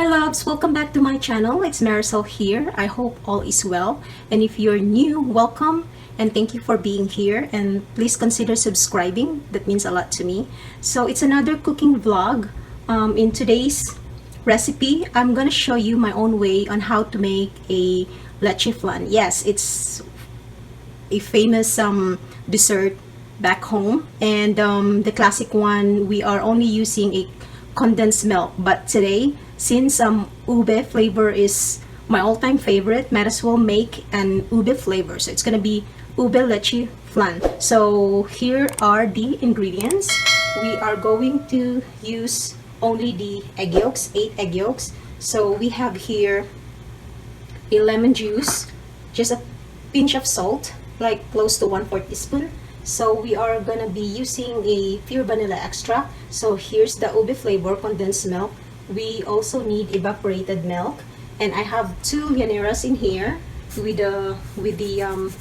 Hi loves, welcome back to my channel. It's Maricel here. I hope all is well, and if you're new, welcome and thank you for being here, and please consider subscribing. That means a lot to me. So it's another cooking vlog. In today's recipe, I'm gonna show you my own way on how to make a leche flan. Yes, it's a famous dessert back home, and the classic one, we are only using a condensed milk, but today, since ube flavor is my all-time favorite, might as well make an ube flavor. So it's gonna be ube leche flan. So here are the ingredients. We are going to use only the egg yolks, 8 egg yolks. So we have here a lemon juice, just a pinch of salt, like close to 1/4 teaspoon. So we are gonna be using a pure vanilla extract. So here's the ube flavor condensed milk. We also need evaporated milk, and I have 2 llaneras in here with the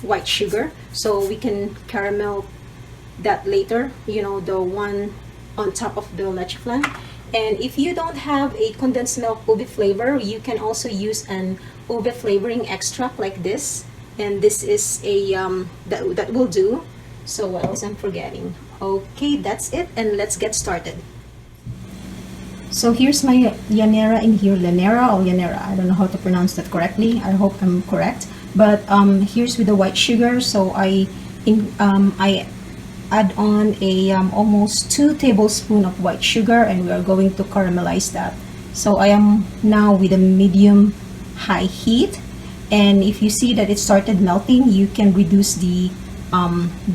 white sugar, so we can caramel that later, you know, the one on top of the leche flan. And if you don't have a condensed milk ube flavor, you can also use an ube flavoring extract like this, and this is a that will do. So what else I'm forgetting? Okay, that's it, and let's get started. So here's my llanera in here, llanera or llanera. I don't know how to pronounce that correctly. I hope I'm correct. But here's with the white sugar. So I add on a almost 2 tablespoons of white sugar, and we are going to caramelize that. So I am now with a medium high heat, and if you see that it started melting, you can reduce the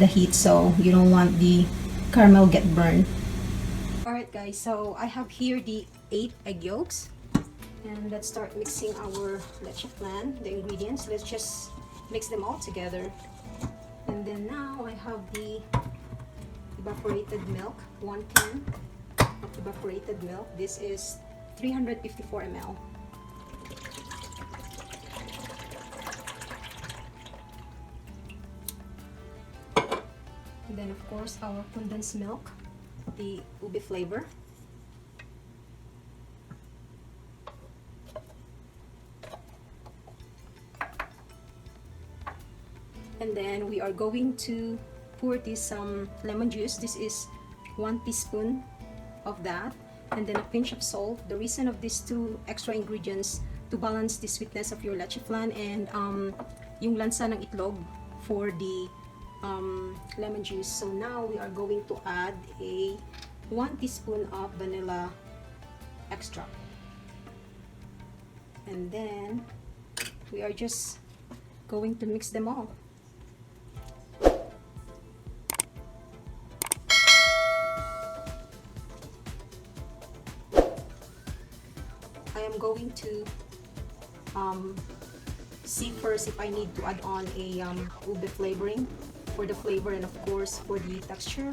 heat, so you don't want the caramel get burned. Alright guys, so I have here the 8 egg yolks, and let's start mixing our leche flan. The ingredients, let's just mix them all together. And then now I have the evaporated milk, 1 can of evaporated milk. This is 354 ml. And then of course our condensed milk, the ube flavor. And then we are going to pour this lemon juice. This is 1 teaspoon of that, and then a pinch of salt. The reason of these 2 extra ingredients to balance the sweetness of your leche flan, and yung lansa ng itlog for the lemon juice. So now we are going to add a 1 teaspoon of vanilla extract, and then we are just going to mix them all. I am going to see first if I need to add on a ube flavoring for the flavor, and of course for the texture.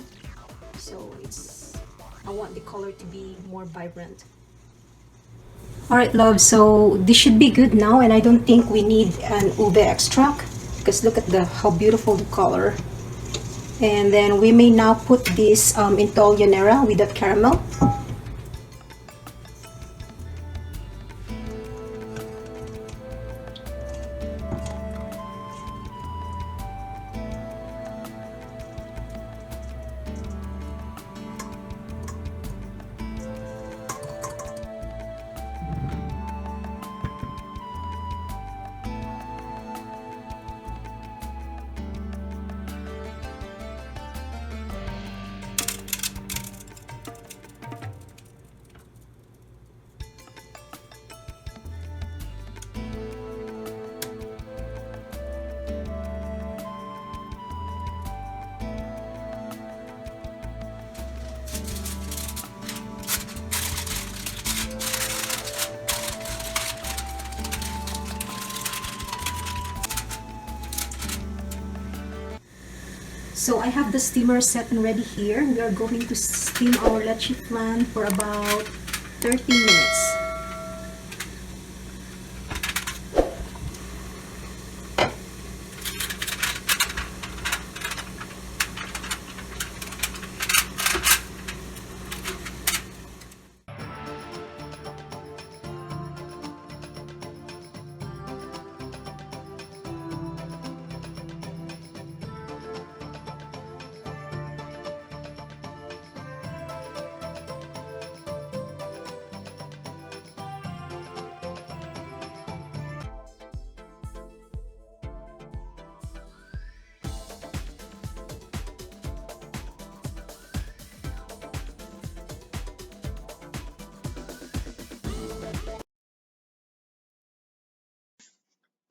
So I want the color to be more vibrant. Alright love, so this should be good now, and I don't think we need an ube extract because look at how beautiful the color. And then we may now put this into llanera with that caramel. So I have the steamer set and ready here. We are going to steam our leche flan for about 30 minutes.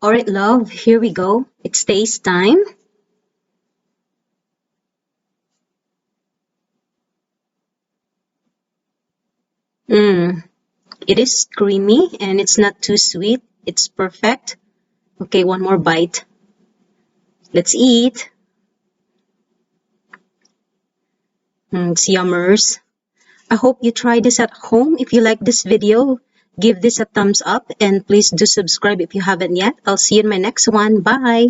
Alright, love, here we go. It's taste time. It is creamy and it's not too sweet. It's perfect. Okay, one more bite. Let's eat. It's yummers. I hope you try this at home. If you like this video, give this a thumbs up and please do subscribe if you haven't yet. I'll see you in my next one. Bye.